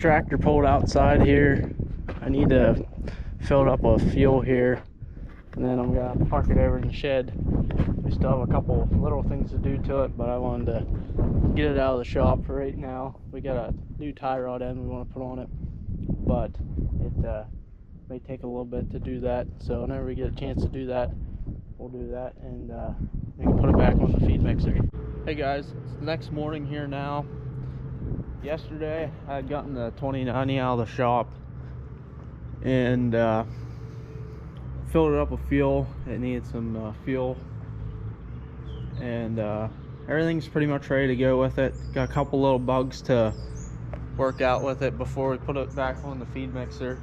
tractor pulled outside here. I need to fill it up with fuel here, and then I'm gonna park it over in the shed. We still have a couple little things to do to it, but I wanted to get it out of the shop for right now. We got a new tie rod end we want to put on it, but it may take a little bit to do that. So whenever we get a chance to do that, we'll do that, and we can put it back on the feed mixer. Hey guys, it's the next morning here now. Yesterday I had gotten the 2090 out of the shop and filled it up with fuel. It needed some fuel, and everything's pretty much ready to go with it. Got a couple little bugs to work out with it before we put it back on the feed mixer.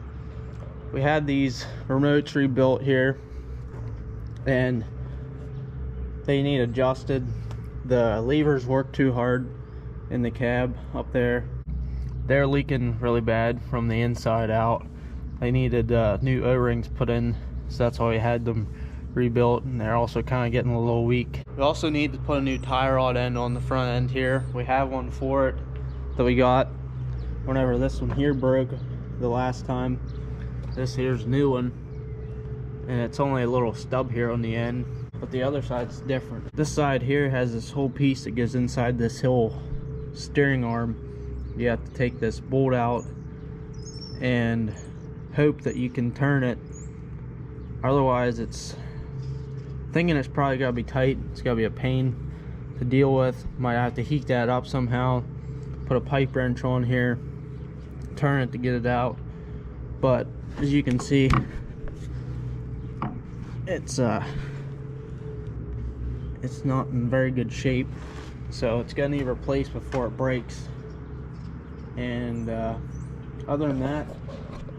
We had these remotes rebuilt here, and they need adjusted. The levers work too hard in the cab up there. They're leaking really bad from the inside out. They needed new O-rings put in, so that's why we had them rebuilt, and they're also kind of getting a little weak. We also need to put a new tie rod end on the front end here. We have one for it that we got whenever this one here broke the last time. This here's a new one, and it's only a little stub here on the end, but the other side's different. This side here has this whole piece that goes inside this whole steering arm. You have to take this bolt out and hope that you can turn it. Otherwise, it's thinking it's probably gotta be tight. It's gotta be a pain to deal with. Might have to heat that up somehow, put a pipe wrench on here, turn it to get it out. But as you can see, it's not in very good shape, so it's gonna need replaced before it breaks. And other than that,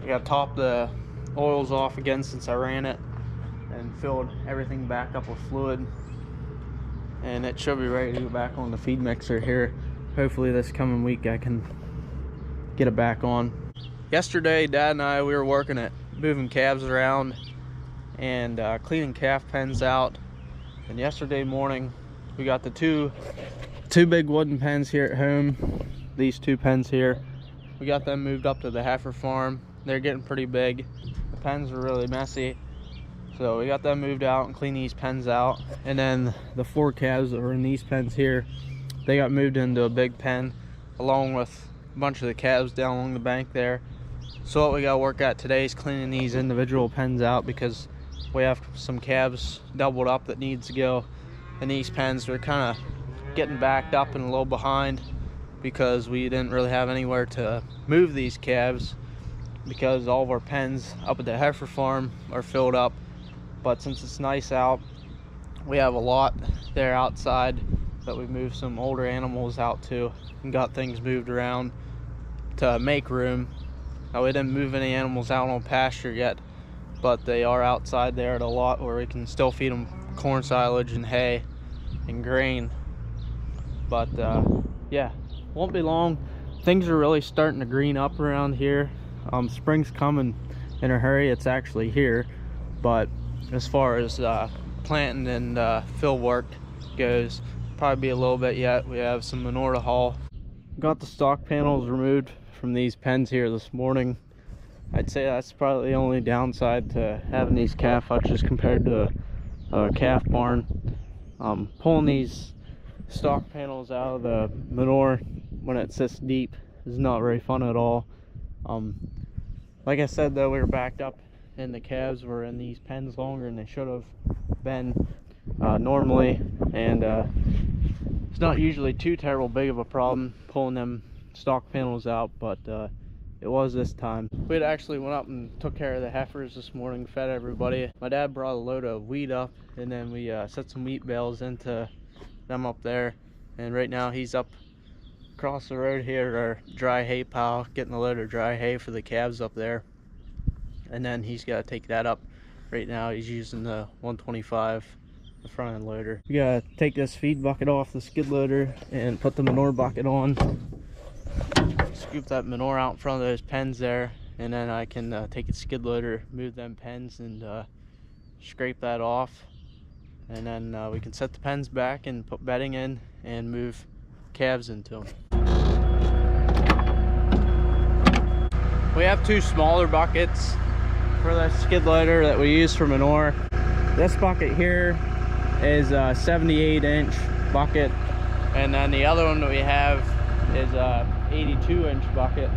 I gotta top the oils off again since I ran it and filled everything back up with fluid, and it should be ready to go back on the feed mixer here. Hopefully this coming week I can get it back on. Yesterday, Dad and I, we were working at moving calves around and cleaning calf pens out. And yesterday morning, we got the two big wooden pens here at home. These two pens here, we got them moved up to the heifer farm. They're getting pretty big. The pens were really messy, so we got them moved out and cleaned these pens out. And then the 4 calves that were in these pens here, they got moved into a big pen along with a bunch of the calves down along the bank there. So what we got to work at today is cleaning these individual pens out, because we have some calves doubled up that needs to go in these pens. We're kind of getting backed up and a little behind because we didn't really have anywhere to move these calves, because all of our pens up at the heifer farm are filled up. But since it's nice out, we have a lot there outside that we moved some older animals out to and got things moved around to make room. Now, we didn't move any animals out on pasture yet, but they are outside there at a lot where we can still feed them corn silage and hay and grain. But yeah, won't be long. Things are really starting to green up around here. Spring's coming in a hurry. It's actually here. But as far as planting and fill work goes, probably be a little bit yet. We have some manure to haul. Got the stock panels removed from these pens here this morning. I'd say that's probably the only downside to having these calf hutches compared to a calf barn. Pulling these stock panels out of the manure when it sits deep is not very fun at all. Like I said though, we were backed up and the calves were in these pens longer than they should have been normally, and it's not usually too terrible big of a problem pulling them stock panels out, but it was this time. We had actually went up and took care of the heifers this morning, fed everybody. My dad brought a load of wheat up, and then we set some wheat bales into them up there. And right now he's up across the road here at our dry hay pile, getting a load of dry hay for the calves up there. And then he's got to take that up. Right now he's using the 125, the front end loader. We gotta take this feed bucket off the skid loader and put the manure bucket on. Scoop that manure out in front of those pens there, and then I can take a skid loader, move them pens, and scrape that off. And then we can set the pens back and put bedding in and move calves into them. We have two smaller buckets for the skid loader that we use for manure. This bucket here is a 78-inch bucket, and then the other one that we have is a 82-inch bucket,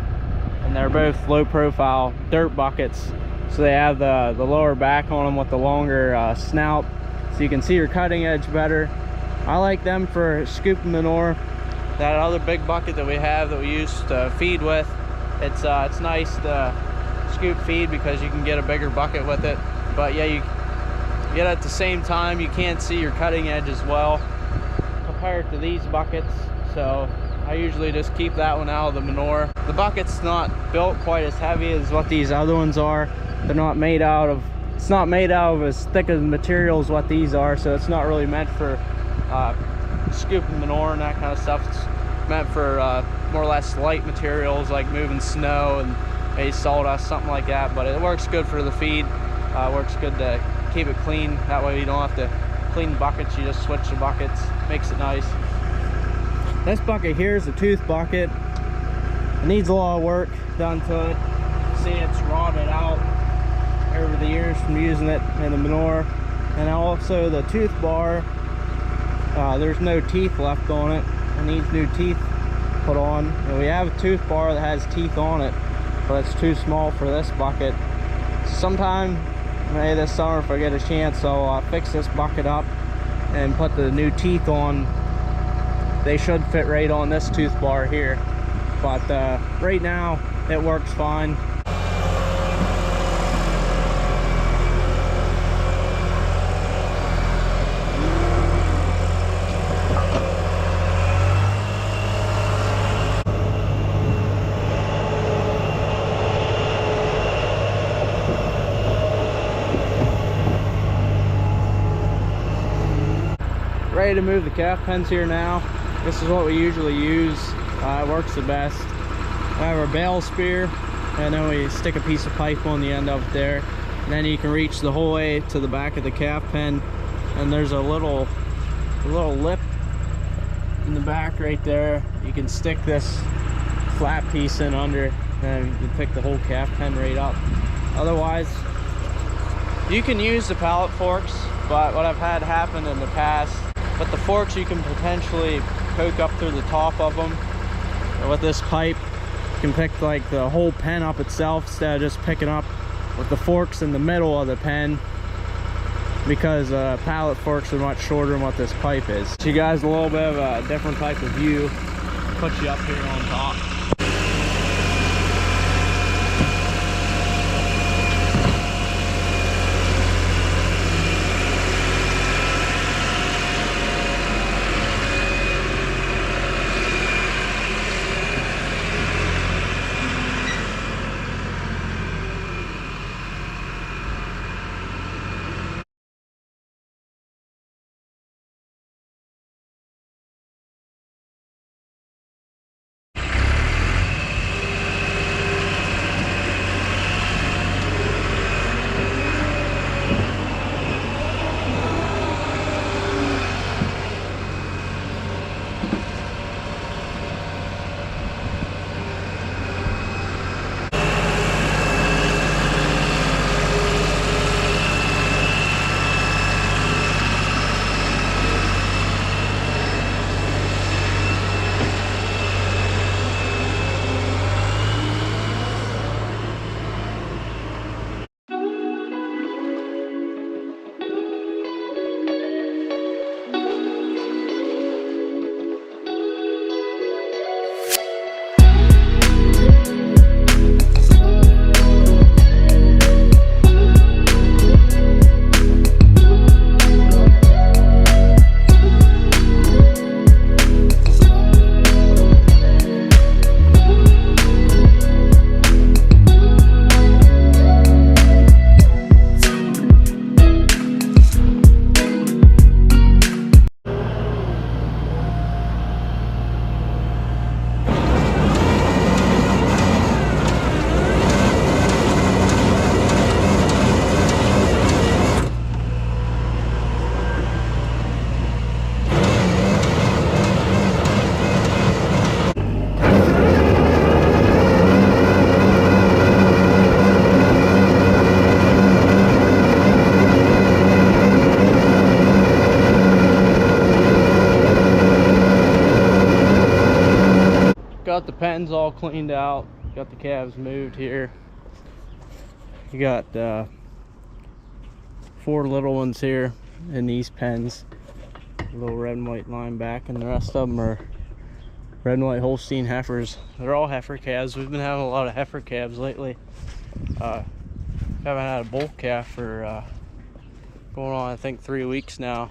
and they're both low-profile dirt buckets, so they have the lower back on them with the longer snout, so you can see your cutting edge better. I like them for scooping manure. That other big bucket that we have that we use to feed with, it's nice to scoop feed because you can get a bigger bucket with it. But yeah, yet at the same time you can't see your cutting edge as well compared to these buckets, so I usually just keep that one out of the manure. The bucket's not built quite as heavy as what these other ones are. They're not made out of, it's not made out of as thick of material as what these are, so it's not really meant for scooping manure and that kind of stuff. It's meant for more or less light materials like moving snow and maybe sawdust, something like that. But it works good for the feed. Works good to keep it clean. That way you don't have to clean the buckets, you just switch the buckets. Makes it nice. This bucket here is a tooth bucket. It needs a lot of work done to it. See, it's rotted out over the years from using it in the manure. And also the tooth bar, there's no teeth left on it. It needs new teeth put on. And we have a tooth bar that has teeth on it, but it's too small for this bucket. Sometime, maybe this summer if I get a chance, I'll fix this bucket up and put the new teeth on. They should fit right on this tooth bar here, but right now it works fine. Ready to move the calf pens here now. This is what we usually use. It works the best. I have our bale spear, and then we stick a piece of pipe on the end of it there, and then you can reach the whole way to the back of the calf pen, and there's a little lip in the back right there. You can stick this flat piece in under, and you can pick the whole calf pen right up. Otherwise, you can use the pallet forks, but what I've had happen in the past, but the forks you can potentially poke up through the top of them. And with this pipe, you can pick like the whole pen up itself instead of just picking up with the forks in the middle of the pen, because pallet forks are much shorter than what this pipe is. So you guys a little bit of a different type of view. Put you up here on top. pen's all cleaned out. Got the calves moved here. You got 4 little ones here in these pens. A little red and white line back, and the rest of them are red and white Holstein heifers. They're all heifer calves. We've been having a lot of heifer calves lately. Haven't had a bull calf for going on, I think, 3 weeks now.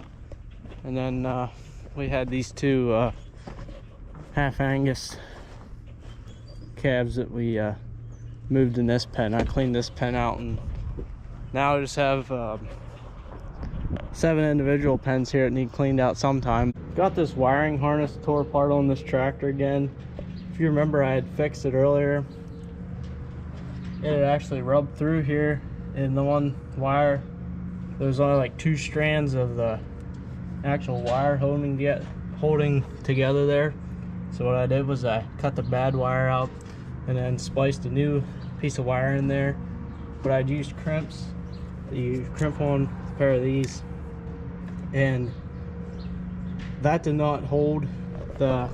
And then we had these 2 half Angus calves that we moved in this pen. I cleaned this pen out, and now I just have 7 individual pens here that need cleaned out sometime. Got this wiring harness tore apart on this tractor again. If you remember, I had fixed it earlier. It had actually rubbed through here in the one wire. There was only like 2 strands of the actual wire holding together there. So what I did was I cut the bad wire out and then spliced a new piece of wire in there. But I'd used crimps. You crimp on a pair of these, and that did not hold. When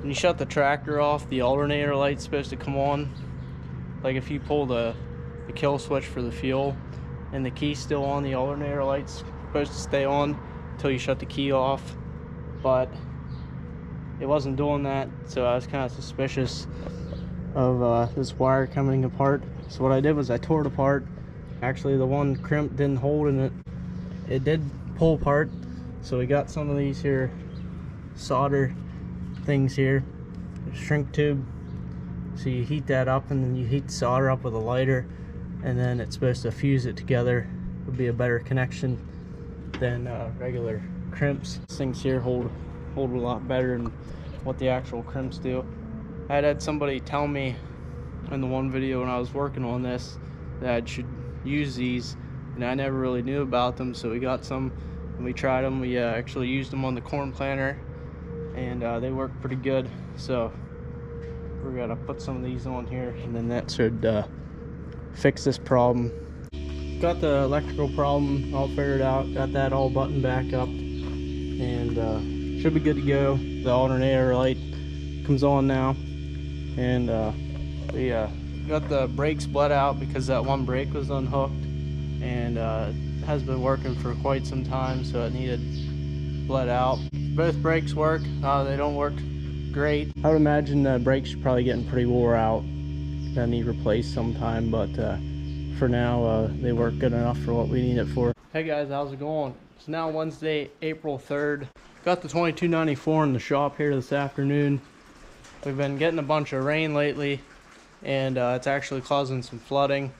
you shut the tractor off, the alternator light's supposed to come on. Like if you pull the kill switch for the fuel and the key's still on, the alternator light's supposed to stay on until you shut the key off. But it wasn't doing that, so I was kind of suspicious of this wire coming apart. So what I did was I tore it apart. Actually, the one crimp didn't hold, and it did pull apart. So we got some of these here solder things here, a shrink tube. So you heat that up, and then you heat the solder up with a lighter, and then it's supposed to fuse it together. It would be a better connection than regular crimps. These things here hold a lot better than what the actual crimps do. I had somebody tell me in the one video when I was working on this that I should use these, and I never really knew about them. So we got some and we tried them. We actually used them on the corn planter, and they work pretty good. So we're gonna put some of these on here, and then that should fix this problem. Got the electrical problem all figured out, got that all buttoned back up, and should be good to go. The alternator light comes on now, and we got the brakes bled out because that one brake was unhooked, and has been working for quite some time, so it needed bled out. Both brakes work. They don't work great. I would imagine the brakes are probably getting pretty wore out. Gonna need replaced sometime, but for now they work good enough for what we need it for. Hey guys, how's it going? It's now Wednesday, April 3rd. Got the 2294 in the shop here this afternoon. We've been getting a bunch of rain lately, and it's actually causing some flooding.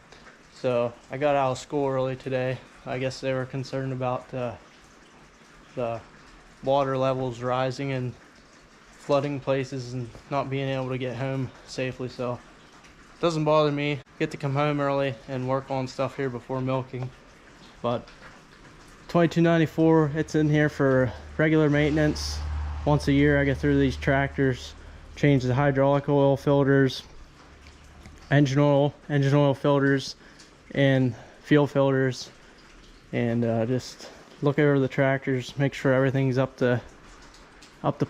So I got out of school early today. I guess they were concerned about the water levels rising and flooding places and not being able to get home safely. So it doesn't bother me. Get to come home early and work on stuff here before milking. But 2294, it's in here for regular maintenance. Once a year I get through these tractors, change the hydraulic oil filters, engine oil filters, and fuel filters, and just look over the tractors, make sure everything's up to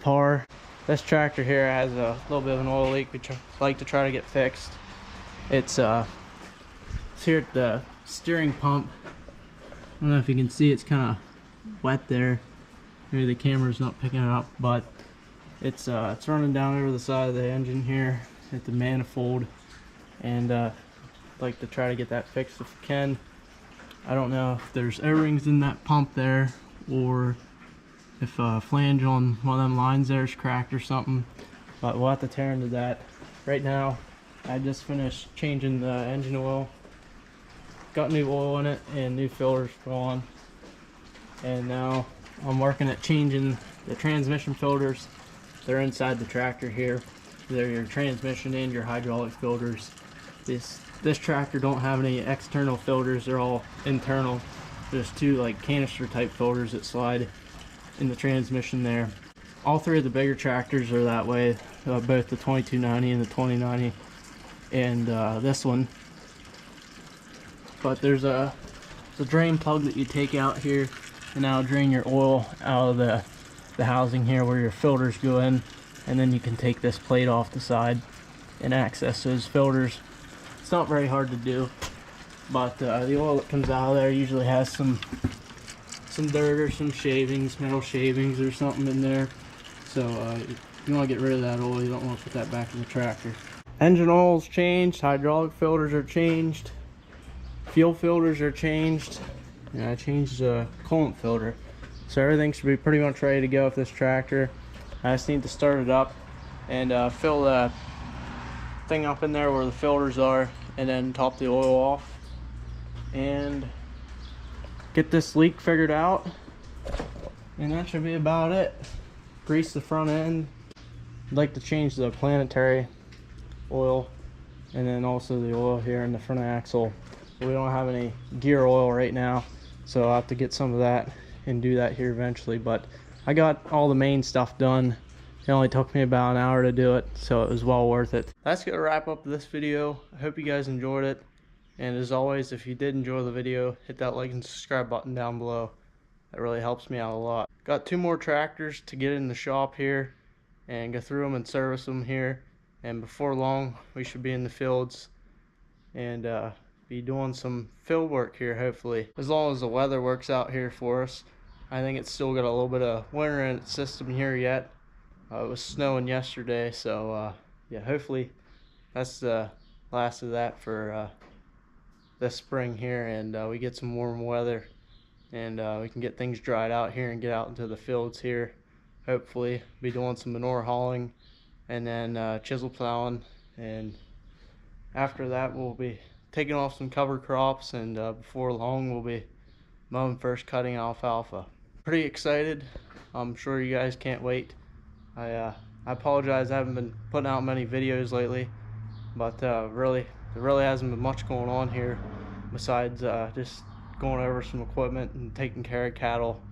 par. This tractor here has a little bit of an oil leak, which I like to try to get fixed. It's here at the steering pump. I don't know if you can see, it's kind of wet there. Maybe the camera's not picking it up, but it's running down over the side of the engine here at the manifold, and I'd like to try to get that fixed if we can. I don't know if there's O-rings in that pump there, or if a flange on one of them lines there is cracked or something, but we'll have to tear into that. Right now I just finished changing the engine oil, got new oil in it and new filters put on, and now I'm working at changing the transmission filters. They're inside the tractor here. They're your transmission and your hydraulic filters. This tractor don't have any external filters, they're all internal. There's 2 like canister type filters that slide in the transmission there. All 3 of the bigger tractors are that way, both the 2290 and the 2090, and this one. But there's a drain plug that you take out here, and that'll drain your oil out of the housing here where your filters go in. and then you can take this plate off the side and access those filters. It's not very hard to do, but the oil that comes out of there usually has some dirt or some shavings, metal shavings or something in there. So you want to get rid of that oil. You don't want to put that back in the tractor. Engine oil's changed, hydraulic filters are changed, fuel filters are changed, and I changed the coolant filter. So everything should be pretty much ready to go with this tractor. I just need to start it up and fill the thing up in there where the filters are, and then top the oil off and get this leak figured out, and that should be about it. Grease the front end. I'd like to change the planetary oil and then also the oil here in the front axle. We don't have any gear oil right now, so I'll have to get some of that and do that here eventually, but I got all the main stuff done. It only took me about an hour to do it, so it was well worth it. That's gonna wrap up this video. I hope you guys enjoyed it, and as always, if you did enjoy the video, hit that like and subscribe button down below. That really helps me out a lot. Got 2 more tractors to get in the shop here and go through them and service them here, and before long we should be in the fields and be doing some field work here, hopefully, as long as the weather works out here for us. I think it's still got a little bit of winter in its system here yet. It was snowing yesterday, so yeah, hopefully that's the last of that for this spring here, and we get some warm weather, and we can get things dried out here and get out into the fields here. Hopefully be doing some manure hauling and then chisel plowing, and after that we'll be taking off some cover crops, and before long we'll be mowing first cutting alfalfa. Pretty excited. I'm sure you guys can't wait. I apologize, I haven't been putting out many videos lately, but there really hasn't been much going on here besides just going over some equipment and taking care of cattle.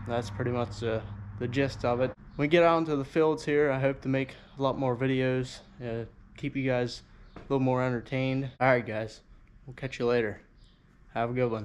That's pretty much the gist of it. When we get out into the fields here, I hope to make a lot more videos, keep you guys a little more entertained. Alright guys, we'll catch you later. Have a good one.